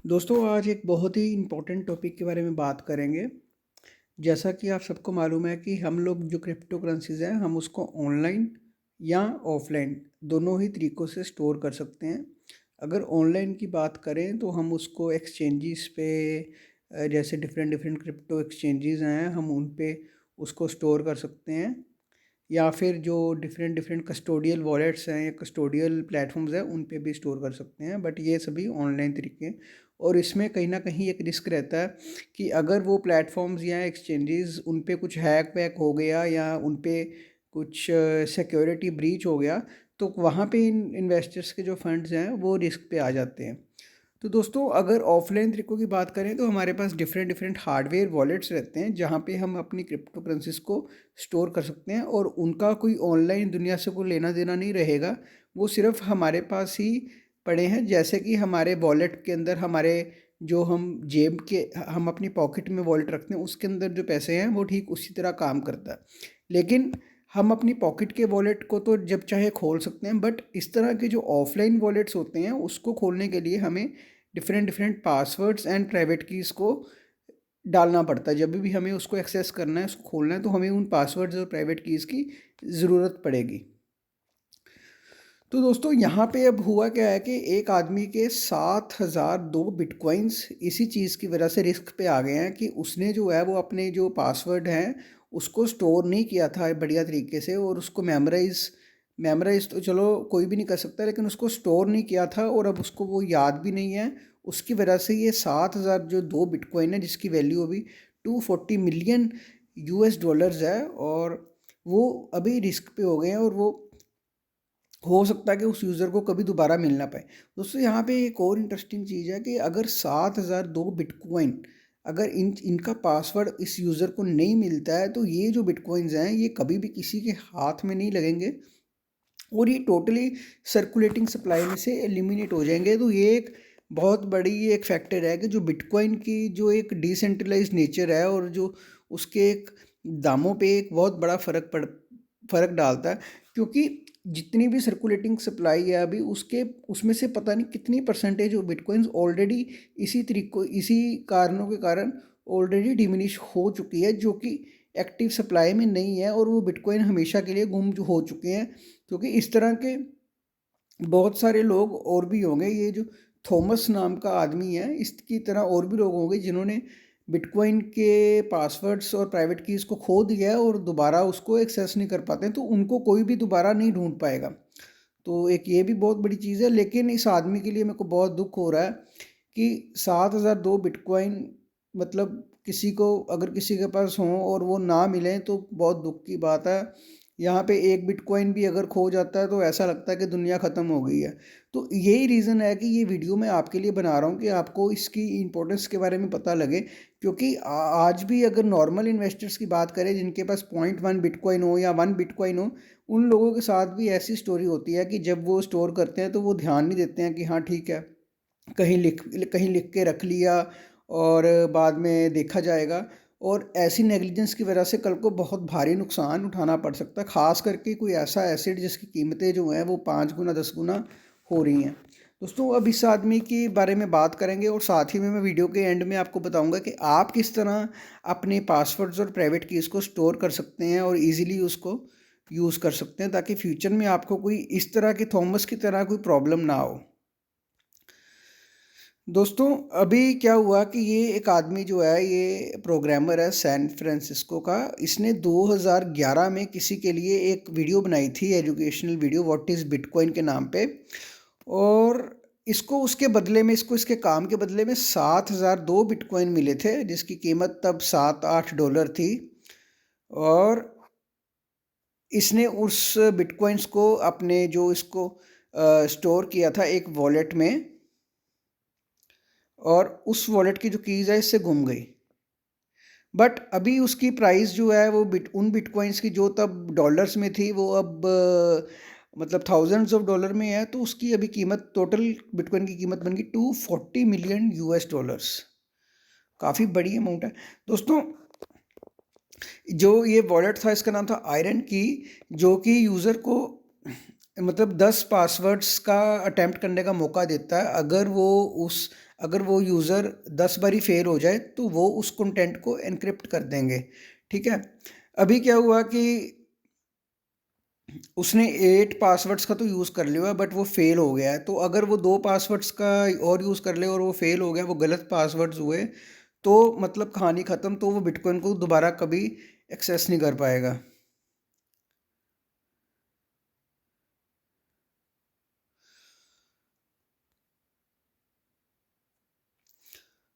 दोस्तों आज एक बहुत ही इम्पोर्टेंट टॉपिक के बारे में बात करेंगे। जैसा कि आप सबको मालूम है कि हम लोग जो क्रिप्टो करेंसीज़ हैं हम उसको ऑनलाइन या ऑफलाइन दोनों ही तरीक़ों से स्टोर कर सकते हैं। अगर ऑनलाइन की बात करें तो हम उसको एक्सचेंजेस पे जैसे डिफरेंट डिफरेंट क्रिप्टो एक्सचेंजेस हैं हम उन पे उसको स्टोर कर सकते हैं, या फिर जो डिफरेंट डिफरेंट कस्टोडियल वॉलेट्स हैं या कस्टोडियल प्लेटफॉर्म्स हैं उन पे भी स्टोर कर सकते हैं। बट ये सभी ऑनलाइन तरीके हैं और इसमें कहीं ना कहीं एक रिस्क रहता है कि अगर वो प्लेटफॉर्म्स या एक्सचेंजेस उन पे कुछ हैक वैक हो गया या उन पे कुछ सिक्योरिटी ब्रीच हो गया तो वहाँ पे इन इन्वेस्टर्स के जो फंड्स हैं वो रिस्क पे आ जाते हैं। तो दोस्तों अगर ऑफलाइन तरीक़ों की बात करें तो हमारे पास डिफरेंट डिफरेंट हार्डवेयर वॉलेट्स रहते हैं जहाँ पे हम अपनी क्रिप्टो करेंसीज को स्टोर कर सकते हैं और उनका कोई ऑनलाइन दुनिया से कोई लेना देना नहीं रहेगा। वो सिर्फ हमारे पास ही पड़े हैं, जैसे कि हमारे वॉलेट के अंदर हमारे जो हम जेब के हम अपनी पॉकेट में वॉलेट रखते हैं उसके अंदर जो पैसे हैं वो ठीक उसी तरह काम करता है। लेकिन हम अपनी पॉकेट के वॉलेट को तो जब चाहे खोल सकते हैं, बट इस तरह के जो ऑफलाइन वॉलेट्स होते हैं उसको खोलने के लिए हमें different different passwords and private keys को डालना पड़ता है। जब भी हमें उसको एक्सेस करना है, उसको खोलना है, तो हमें उन पासवर्ड्स और प्राइवेट कीज़ की ज़रूरत पड़ेगी। तो दोस्तों यहाँ पे अब हुआ क्या है कि एक आदमी के 7,002 बिटकॉइंस इसी चीज़ की वजह से रिस्क पे आ गए हैं कि उसने जो है वो अपने जो पासवर्ड हैं उसको स्टोर नहीं किया था बढ़िया तरीके से, और उसको मेमोराइज़ तो चलो कोई भी नहीं कर सकता, लेकिन उसको स्टोर नहीं किया था और अब उसको वो याद भी नहीं है। उसकी वजह से ये 7,000 जो 2 बिटकॉइन है जिसकी वैल्यू अभी 240 मिलियन US डॉलर्स है, और वो अभी रिस्क पे हो गए हैं और वो हो सकता है कि उस यूज़र को कभी दोबारा मिल ना पाए। दोस्तों यहाँ पे एक और इंटरेस्टिंग चीज़ है कि अगर 7,002 बिटकॉइन अगर इनका पासवर्ड इस यूज़र को नहीं मिलता है तो ये जो बिटकॉइंस हैं ये कभी भी किसी के हाथ में नहीं लगेंगे और ये टोटली सर्कुलेटिंग सप्लाई में से एलिमिनेट हो जाएंगे। तो ये एक बहुत बड़ी एक फैक्टर है कि जो बिटकॉइन की जो एक डिसेंट्रलाइज नेचर है और जो उसके एक दामों पे एक बहुत बड़ा फ़र्क डालता है, क्योंकि जितनी भी सर्कुलेटिंग सप्लाई है अभी उसके उसमें से पता नहीं कितनी परसेंटेज ऑफ बिटकॉइंस ऑलरेडी इसी कारणों के कारण ऑलरेडी डिमिनिश हो चुकी है, जो कि एक्टिव सप्लाई में नहीं है और वो बिटकॉइन हमेशा के लिए गुम हो चुके हैं। क्योंकि इस तरह के बहुत सारे लोग और भी होंगे, ये जो थॉमस नाम का आदमी है इसकी तरह और भी लोग होंगे जिन्होंने बिटकॉइन के पासवर्ड्स और प्राइवेट कीज़ को खो दिया है और दोबारा उसको एक्सेस नहीं कर पाते हैं, तो उनको कोई भी दोबारा नहीं ढूंढ पाएगा। तो एक ये भी बहुत बड़ी चीज़ है। लेकिन इस आदमी के लिए मेरे को बहुत दुख हो रहा है कि 7,002 बिटकॉइन मतलब किसी को अगर किसी के पास हों और वो ना मिलें तो बहुत दुख की बात है। यहाँ पे एक बिटकॉइन भी अगर खो जाता है तो ऐसा लगता है कि दुनिया ख़त्म हो गई है। तो यही रीज़न है कि ये वीडियो मैं आपके लिए बना रहा हूँ कि आपको इसकी इम्पोर्टेंस के बारे में पता लगे। क्योंकि आज भी अगर नॉर्मल इन्वेस्टर्स की बात करें जिनके पास 0.1 बिटकॉइन हो या 1 बिटकॉइन हो, उन लोगों के साथ भी ऐसी स्टोरी होती है कि जब वो स्टोर करते हैं तो वो ध्यान नहीं देते हैं कि हाँ ठीक है, कहीं लिख के रख लिया और बाद में देखा जाएगा। और ऐसी नेग्लिजेंस की वजह से कल को बहुत भारी नुकसान उठाना पड़ सकता है, ख़ास करके कोई ऐसा एसिड जिसकी कीमतें जो हैं वो 5 गुना 10 गुना हो रही हैं। दोस्तों अब इस आदमी के बारे में बात करेंगे और साथ ही में मैं वीडियो के एंड में आपको बताऊंगा कि आप किस तरह अपने पासवर्ड्स और प्राइवेट कीज़ को स्टोर कर सकते हैं और इजीली उसको यूज़ कर सकते हैं, ताकि फ्यूचर में आपको कोई इस तरह की थॉमस की तरह कोई प्रॉब्लम ना हो। दोस्तों अभी क्या हुआ कि ये एक आदमी जो है ये प्रोग्रामर है सैन फ्रांसिस्को का। इसने 2011 में किसी के लिए एक वीडियो बनाई थी, educational video, what is bitcoin के नाम पे। और इसको उसके बदले में इसके काम के बदले में 7,002 बिटकॉइन मिले थे जिसकी कीमत तब $7-8 थी। और इसने उस बिटकॉइंस को अपने जो इसको स्टोर किया था एक वॉलेट में, और उस वॉलेट की जो कीज़ है इससे गुम गई। बट अभी उसकी प्राइस जो है वो उन बिटकॉइंस की जो तब डॉलर्स में थी वो अब मतलब थाउजेंड्स ऑफ डॉलर में है। तो उसकी अभी कीमत टोटल बिटकॉइन की कीमत बन गई 240 मिलियन US डॉलर्स। काफ़ी बड़ी अमाउंट है। दोस्तों जो ये वॉलेट था इसका नाम था आयरन की, जो कि यूज़र को मतलब 10 पासवर्ड्स का अटेम्प्ट करने का मौका देता है। अगर वो उस अगर वो यूज़र 10 बारी फेल हो जाए तो वो उस कंटेंट को एनक्रिप्ट कर देंगे। ठीक है, अभी क्या हुआ कि उसने 8 पासवर्ड्स का तो यूज़ कर लिया है बट वो फेल हो गया है। तो अगर वो 2 पासवर्ड्स का और यूज़ कर ले और वो फेल हो गया, वो गलत पासवर्ड्स हुए, तो मतलब कहानी ख़त्म। तो वो बिटकॉइन को दोबारा कभी एक्सेस नहीं कर पाएगा।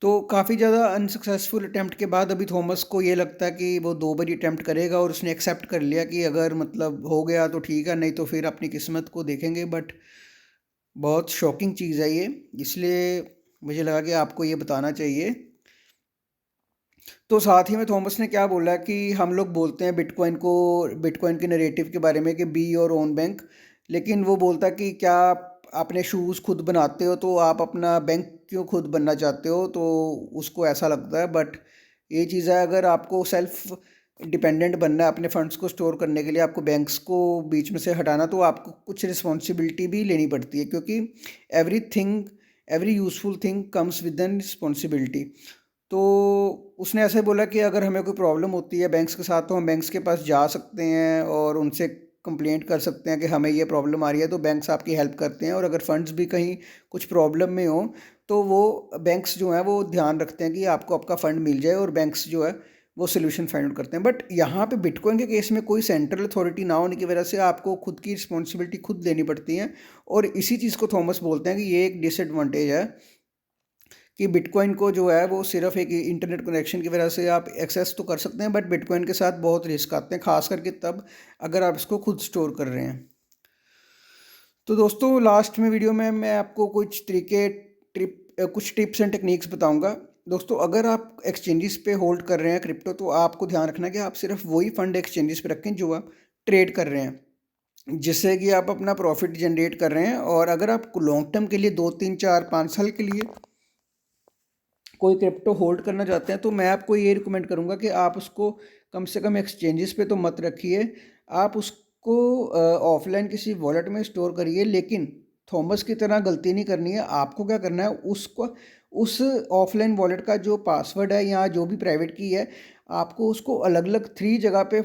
तो काफ़ी ज़्यादा अनसक्सेसफुल अटेम्प्ट के बाद अभी थॉमस को ये लगता है कि वो 2 बारी अटेम्प्ट करेगा और उसने एक्सेप्ट कर लिया कि अगर मतलब हो गया तो ठीक है, नहीं तो फिर अपनी किस्मत को देखेंगे। बट बहुत शॉकिंग चीज़ है ये, इसलिए मुझे लगा कि आपको ये बताना चाहिए। तो साथ ही में थॉमस ने क्या बोला कि हम लोग बोलते हैं बिटकॉइन के नैरेटिव के बारे में कि बी योर ओन बैंक, लेकिन वो बोलता कि क्या आप अपने शूज़ खुद बनाते हो तो आप अपना बैंक क्यों खुद बनना चाहते हो। तो उसको ऐसा लगता है। बट ये चीज़ है, अगर आपको सेल्फ डिपेंडेंट बनना है अपने फंड्स को स्टोर करने के लिए, आपको बैंक्स को बीच में से हटाना, तो आपको कुछ रिस्पॉन्सिबिलिटी भी लेनी पड़ती है, क्योंकि every thing every useful thing comes with an responsibility. तो उसने ऐसे बोला कि अगर हमें कोई प्रॉब्लम होती है बैंक्स के साथ तो हम बैंक्स के पास जा सकते हैं और उनसे कंप्लेंट कर सकते हैं कि हमें ये प्रॉब्लम आ रही है, तो बैंक्स आपकी हेल्प करते हैं। और अगर फंड्स भी कहीं कुछ प्रॉब्लम में हो तो वो बैंक्स जो हैं वो ध्यान रखते हैं कि आपको आपका फ़ंड मिल जाए, और बैंक्स जो है वो सोल्यूशन फाइंड आउट करते हैं। बट यहाँ पे बिटकॉइन के केस में कोई सेंट्रल अथॉरिटी ना होने की वजह से आपको खुद की रिस्पॉन्सिबिलिटी खुद लेनी पड़ती है। और इसी चीज़ को थॉमस बोलते हैं कि ये एक डिसएडवांटेज है कि बिटकॉइन को जो है वो सिर्फ एक इंटरनेट कनेक्शन की वजह से आप एक्सेस तो कर सकते हैं, बट बिटकॉइन के साथ बहुत रिस्क आते हैं, खास करके तब अगर आप इसको खुद स्टोर कर रहे हैं। तो दोस्तों लास्ट में वीडियो में मैं आपको कुछ टिप्स एंड टेक्निक्स बताऊंगा। दोस्तों अगर आप एक्सचेंजेस पे होल्ड कर रहे हैं क्रिप्टो, तो आपको ध्यान रखना है कि आप सिर्फ वही फंड एक्सचेंजेस पे रखें जो आप ट्रेड कर रहे हैं, जिससे कि आप अपना प्रॉफिट जनरेट कर रहे हैं। और अगर आप लॉन्ग टर्म के लिए 2 3 4 5 साल के लिए कोई क्रिप्टो होल्ड करना चाहते हैं, तो मैं आपको ये रिकमेंड करूँगा कि आप उसको कम से कम एक्सचेंजेस पे तो मत रखिए, आप उसको ऑफलाइन किसी वॉलेट में स्टोर करिए। लेकिन थॉमस की तरह गलती नहीं करनी है। आपको क्या करना है, उसको उस ऑफलाइन वॉलेट का जो पासवर्ड है या जो भी प्राइवेट की है, आपको उसको अलग अलग 3 जगह पे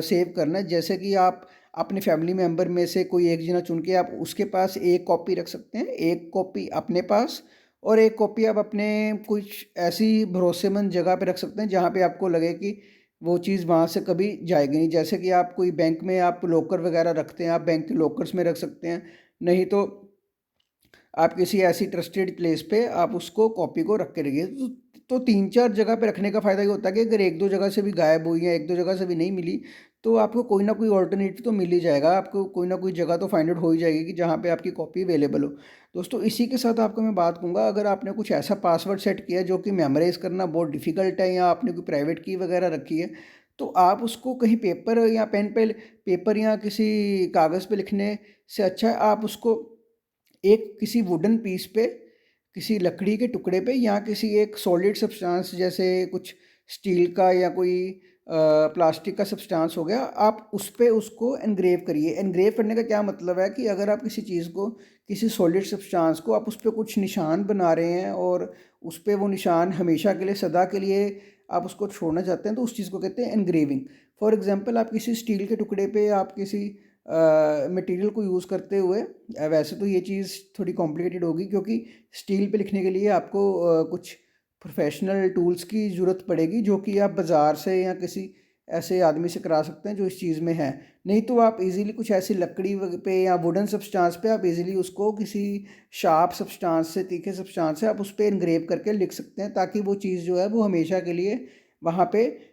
सेव करना है। जैसे कि आप अपने फैमिली मेम्बर में से कोई एक जना चुन के आप उसके पास एक कॉपी रख सकते हैं, एक कॉपी अपने पास, और एक कॉपी आप अपने कुछ ऐसी भरोसेमंद जगह पे रख सकते हैं जहाँ पे आपको लगे कि वो चीज़ वहाँ से कभी जाएगी नहीं। जैसे कि आप कोई बैंक में आप लॉकर वगैरह रखते हैं, आप बैंक के लॉकर्स में रख सकते हैं। नहीं तो आप किसी ऐसी ट्रस्टेड प्लेस पे आप उसको कॉपी को रख के रखिए। तो 3 4 जगह पे रखने का फ़ायदा ये होता है कि अगर 1 2 जगह से भी गायब हुई या 1 2 जगह से भी नहीं मिली, तो आपको कोई ना कोई ऑल्टरनेटिव तो मिल ही जाएगा। आपको कोई ना कोई जगह तो फाइंड आउट हो ही जाएगी कि जहाँ पे आपकी कॉपी अवेलेबल हो। दोस्तों इसी के साथ आपको मैं बात कहूँगा, अगर आपने कुछ ऐसा पासवर्ड सेट किया है जो कि मेमोराइज़ करना बहुत डिफ़िकल्ट है, या आपने कोई प्राइवेट की वगैरह रखी है, तो आप उसको कहीं पेपर या पेन पे पेपर या किसी कागज़ पे लिखने से अच्छा है आप उसको एक किसी वुडन पीस पे, किसी लकड़ी के टुकड़े पे, या किसी एक सॉलिड सब्सटेंस जैसे कुछ स्टील का या कोई प्लास्टिक का सब्सटेंस हो गया, आप उस पे उसको एनग्रेव करिए। एनग्रेव करने का क्या मतलब है कि अगर आप किसी चीज़ को, किसी सॉलिड सब्सटेंस को आप उस पे कुछ निशान बना रहे हैं और उस पे वो निशान हमेशा के लिए, सदा के लिए आप उसको छोड़ना चाहते हैं, तो उस चीज़ को कहते हैं एनग्रेविंग। फॉर एग्जांपल आप किसी स्टील के टुकड़े पे आप किसी मटेरियल को यूज़ करते हुए, वैसे तो ये चीज़ थोड़ी कॉम्प्लिकेटेड होगी क्योंकि स्टील पे लिखने के लिए आपको कुछ प्रोफेशनल टूल्स की ज़रूरत पड़ेगी, जो कि आप बाज़ार से या किसी ऐसे आदमी से करा सकते हैं जो इस चीज़ में है। नहीं तो आप इजीली कुछ ऐसी लकड़ी पे या वुडन सब्सटेंस पे आप इजीली उसको किसी शार्प सब्सटेंस से, तीखे सब्सटेंस से आप उस पर इनग्रेव करके लिख सकते हैं, ताकि वो चीज़ जो है वो हमेशा के लिए वहाँ पे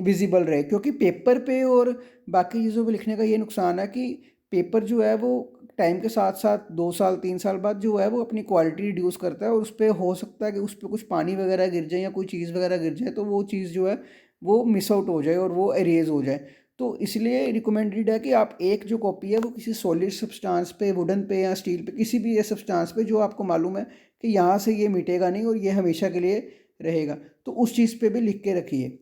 विजिबल रहे। क्योंकि पेपर पे और बाकी चीज़ों पे लिखने का ये नुकसान है कि पेपर जो है वो टाइम के साथ साथ 2 साल 3 साल बाद जो है वो अपनी क्वालिटी रिड्यूस करता है, और उस पर हो सकता है कि उस पर कुछ पानी वगैरह गिर जाए या कोई चीज़ वगैरह गिर जाए, तो वो चीज़ जो है वो मिस आउट हो जाए और वो एरेज हो जाए। तो इसलिए रिकमेंडेड है कि आप एक जो कॉपी है वो किसी सॉलिड सब्सटेंस पे, वुडन पे या स्टील पे, किसी भी ये सब्सटेंस पे जो आपको मालूम है कि यहाँ से ये मिटेगा नहीं और ये हमेशा के लिए रहेगा, तो उस चीज़ पे भी लिख के रखिए।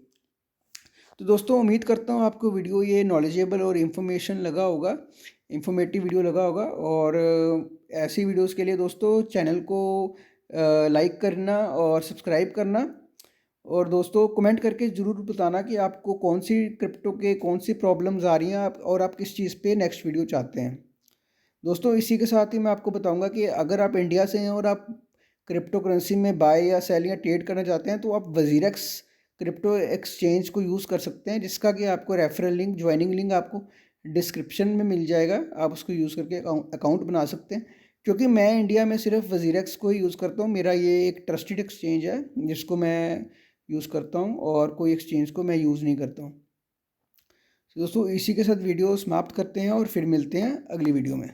तो दोस्तों उम्मीद करता हूँ आपको वीडियो ये नॉलेजेबल और इन्फॉर्मेटिव वीडियो लगा होगा। और ऐसी वीडियोस के लिए दोस्तों चैनल को लाइक करना और सब्सक्राइब करना। और दोस्तों कमेंट करके ज़रूर बताना कि आपको कौन सी क्रिप्टो के कौन सी प्रॉब्लम्स आ रही हैं आप, और आप किस चीज़ पे नेक्स्ट वीडियो चाहते हैं। दोस्तों इसी के साथ ही मैं आपको बताऊंगा कि अगर आप इंडिया से हैं और आप क्रिप्टो करेंसी में बाय या सेल या ट्रेड करना चाहते हैं तो आप वजीरेक्स क्रिप्टो एक्सचेंज को यूज़ कर सकते हैं, जिसका कि आपको रेफरल लिंक, ज्वाइनिंग लिंक आपको डिस्क्रिप्शन में मिल जाएगा। आप उसको यूज़ करके अकाउंट बना सकते हैं। क्योंकि मैं इंडिया में सिर्फ वजीरेक्स को ही यूज़ करता हूँ, मेरा ये एक ट्रस्टेड एक्सचेंज है जिसको मैं यूज़ करता हूँ और कोई एक्सचेंज को मैं यूज़ नहीं करता हूँ। दोस्तों इसी के साथ वीडियो समाप्त करते हैं और फिर मिलते हैं अगली वीडियो में।